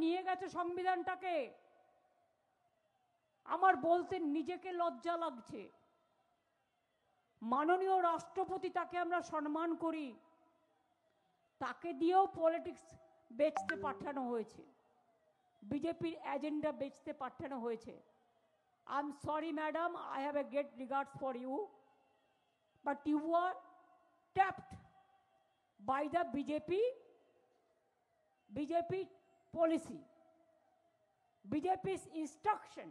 নিয়ে গেছে সংবিধানটাকে। আমার বলতে নিজেকে লজ্জা লাগছে। মাননীয় রাষ্ট্রপতি, তাকে আমরা সম্মান করি, তাকে দিয়েও পলিটিক্স বেচতে পাঠানো হয়েছে, বিজেপির এজেন্ডা বেচতে পাঠানো হয়েছে। I am sorry madam, I have a great regards for you, but you are tapped by the BJP policy, বিজেপির ইনস্ট্রাকশন।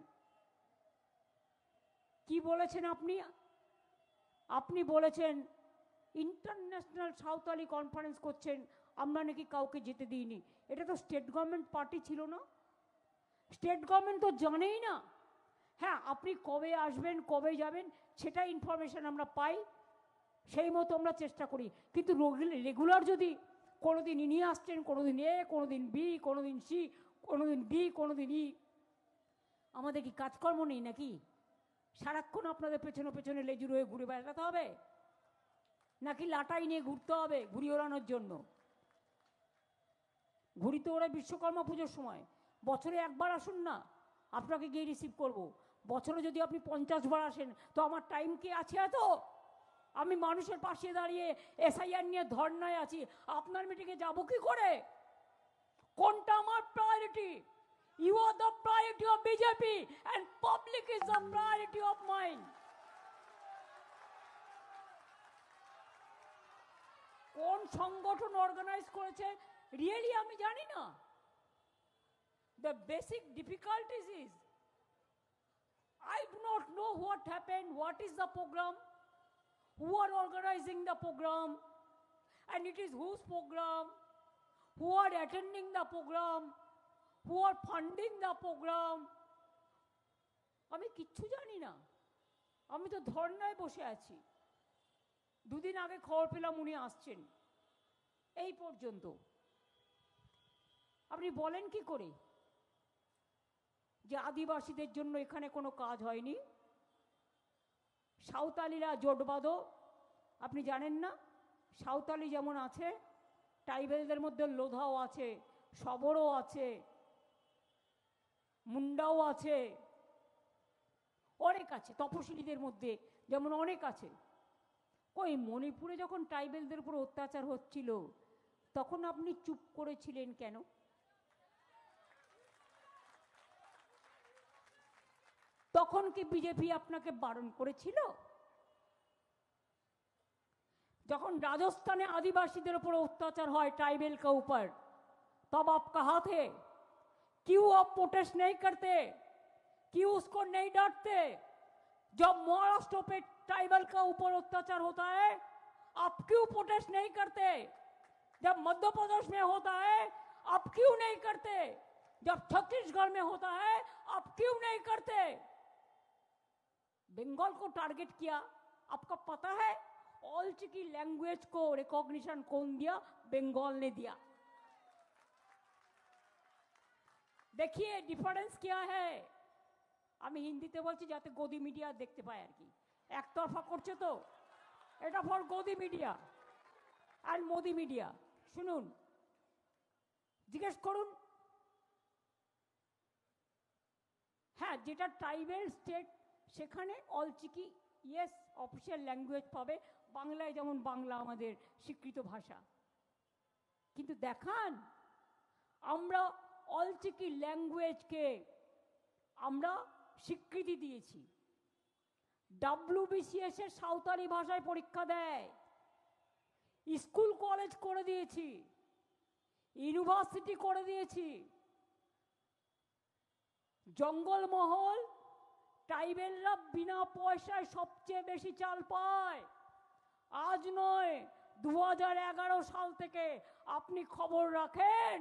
কি বলেছেন আপনি? আপনি বলেছেন ইন্টারন্যাশনাল সাঁওতালি কনফারেন্স করছেন, আমরা নাকি কাউকে যেতে দিইনি। এটা তো স্টেট গভর্নমেন্ট পার্টি ছিল না? স্টেট গভর্নমেন্ট তো জানেই না। হ্যাঁ, আপনি কবে আসবেন, কবে যাবেন, সেটা ইনফরমেশন আমরা পাই, সেই মতো আমরা চেষ্টা করি। কিন্তু রেগুলার যদি কোনোদিন নিয়ে আসছেন, কোনোদিন এ, কোনোদিন বি, কোনোদিন সি, কোনোদিন ডি, কোনোদিন ই, আমাদের কি কাজকর্ম নেই নাকি? সারাক্ষণ আপনাদের পেছনে পেছনে লেজুর হয়ে ঘুরে বেড়াতে হবে, নাকি লাটাই নিয়ে ঘুরতে হবে ঘুড়ি ওড়ানোর জন্য? ঘুড়ি তো ওরা বিশ্বকর্মা পুজোর সময়, বছরে একবার আসুন না, আপনাকে গিয়ে রিসিভ করব। বছরে যদি আপনি 50 বার আসেন, তো আমার টাইম কি আছে এত? আমি মানুষের পাশে দাঁড়িয়ে এসআইআর নিয়ে ধর্নায় আছি, আপনার মিটিংয়ে যাব কি করে? কোনটা আমার priority? You are the priority of BJP and public is the priority of mind. কোন সংগঠন অর্গানাইজ করেছে রিয়েলি আমি জানি না। The basic difficulties is I do not know what happened, what is the program, who are organizing the program, and it is whose program, who are attending the program, who are funding the program. আমি কিচ্ছু জানি না, আমি তো ধর্নায় বসে আছি। দুদিন আগে খবর পেলাম উনি আসছেন, এই পর্যন্ত। আপনি বলেন কি করে যে আদিবাসীদের জন্য এখানে কোনো কাজ হয়নি? সাঁওতালিরা জোট বাঁধো, আপনি জানেন না? সাঁওতালি যেমন আছে, ট্রাইবেলদের মধ্যে লোধাও আছে, সবরও আছে, মুন্ডাও আছে, অনেক আছে। তপশিলীদের মধ্যে যেমন অনেক আছে। ওই মণিপুরে যখন ট্রাইবেলদের উপর অত্যাচার হচ্ছিল, তখন আপনি চুপ করেছিলেন কেন? তখন কি বিজেপি আপনাকে বারণ করেছিল? যখন রাজস্থানে आदिवासीদের উপর অত্যাচার হয়, ट्राइबल के ऊपर, तब आप कहाँ थे? क्यों आप प्रोटेस्ट नहीं करते? क्यों उसको नहीं डांटते? जब महाराष्ट्र पे ट्राइबल का ऊपर अत्याचार होता है, आप क्यों प्रोटेस्ट नहीं करते? जब मध्य प्रदेश में होता है, आप क्यों नहीं करते? जब छत्तीसगढ़ में होता है, आप क्यों नहीं करते? बंगाल को टारगेट किया, आपको पता है? ऑलचिकी लैंग्वेज को रिकॉग्निशन कौन दिया? बंगाल ने दिया। देखिए डिफरेंस क्या है। আমি হিন্দিতে বলছি যাতে গদি মিডিয়া দেখতে পায় আর কি। একতরফা করছে তো, এটা ফর গদি মিডিয়া আর মোদি মিডিয়া। শুনুন, জিজ্ঞেস করুন। হ্যাঁ, যেটা ট্রাইবেল স্টেট সেখানে অলচিকি ইয়েস অফিসিয়াল ল্যাঙ্গুয়েজ পাবে, বাংলায় যেমন বাংলা আমাদের স্বীকৃত ভাষা। কিন্তু দেখান, আমরা অলচিকি ল্যাঙ্গুয়েজকে আমরা স্বীকৃতি দিয়েছি। WBCS এর সাঁওতালি ভাষায় পরীক্ষা দেয়, স্কুল কলেজ করে দিয়েছি, ইউনিভার্সিটি করে দিয়েছি। জঙ্গলমহল ট্রাইবেলরা বিনা পয়সায় সবচেয়ে বেশি চাল পায়। আজ নয়, 2011 সাল থেকে আপনি খবর রাখেন,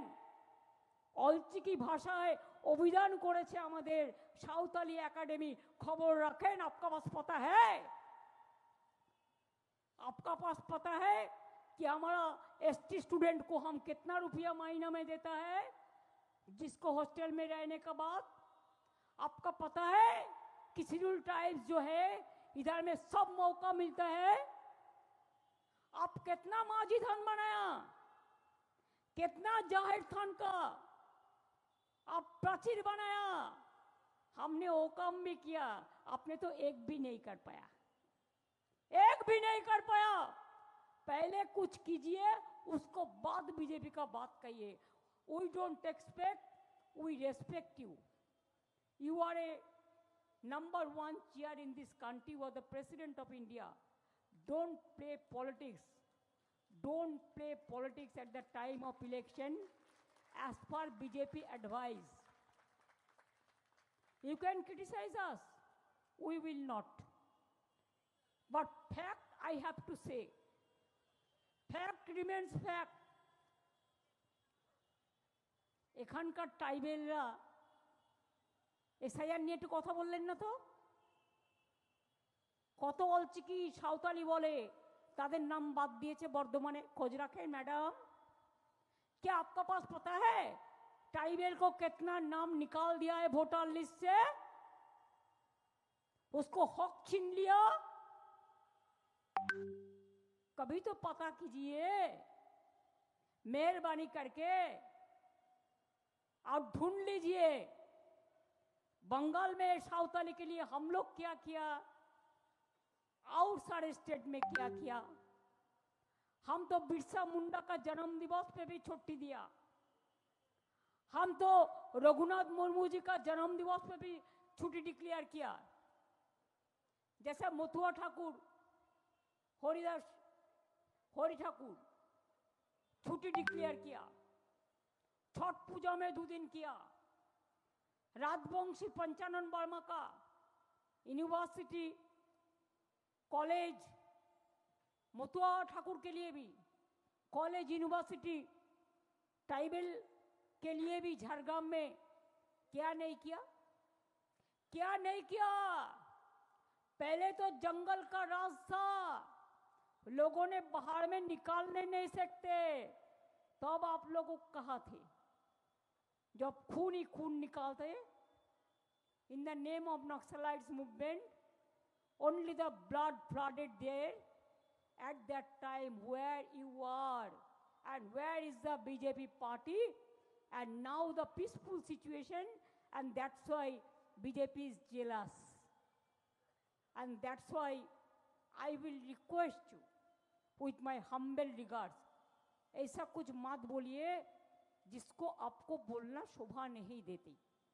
অলচিকি ভাষায় অভিযান করেছে আমাদের সাঁওতালি एकेडमी। खबर रखें, आपका पास पता है? आपका पास पता है कि हमारा ST स्टूडेंट को हम कितना रुपया महीना में देता है, जिसको हॉस्टल में रहने का बाद? आपका पता है कि शेड्यूल ट्राइब्स जो है इधर में सब मौका मिलता है। आप कितना माझी थान बनाया, कितना जाहिर थान का प्राचीर बनाया, हमने वो काम भी किया, आपने तो एक भी नहीं कर पाया, एक भी नहीं कर पाया। पहले कुछ कीजिए, उसको बाद बीजेपी का बात कहिए। We don't expect, we respect you. You are a number one chair in this country, you are the president of India. Don't play politics. Don't play politics at the time of election as per BJP advice. You can criticize us, we will not. But fact I have to say, fact remains fact. এখানকার ট্রাইবেলরা SIR নিয়ে একটু কথা বললেন না তো? কত অলচিকি সাঁওতালি বলে তাদের নাম বাদ দিয়েছে বর্ধমানে। खोज रखें मैडम, क्या आपका पास पता है ट्राइबल को कितना नाम निकाल दिया है वोटर लिस्ट से? उसको हक छीन लिया। कभी तो पता कीजिए मेहरबानी करके, आप ढूंढ लीजिए बंगाल में साउथाली के लिए हम लोग क्या किया, आउटसाइड स्टेट में क्या किया। हम तो बिरसा मुंडा का जन्म दिवस पे भी छुट्टी दिया, हम तो रघुनाथ मुर्मू जी का जन्म दिवस पे भी छुट्टी डिक्लेयर किया। जैसे मथुआ ठाकुर, हरि ठाकुर छुट्टी डिक्लेयर किया, छठ पूजा में 2 दिन किया। राजवंशी पंचानन वर्मा का यूनिवर्सिटी कॉलेज, मथुआ ठाकुर के लिए भी कॉलेज यूनिवर्सिटी, ट्राइबल के लिए भी झारग्राम में क्या नहीं किया, क्या नहीं किया। पहले तो जंगल का राज था, लोगों ने बाहर में निकालने नहीं सकते, तब आप लोगों को कहा थे जब खून ही खून निकालते in the name of Naxalites movement, only the blood flooded there at that time. Where you are and where is the BJP party? And now the peaceful situation, and that's why BJP is jealous, and that's why I will request you with my humble regards, ऐसा कुछ मत बोलिए जिसको आपको बोलना शोभा नहीं देती।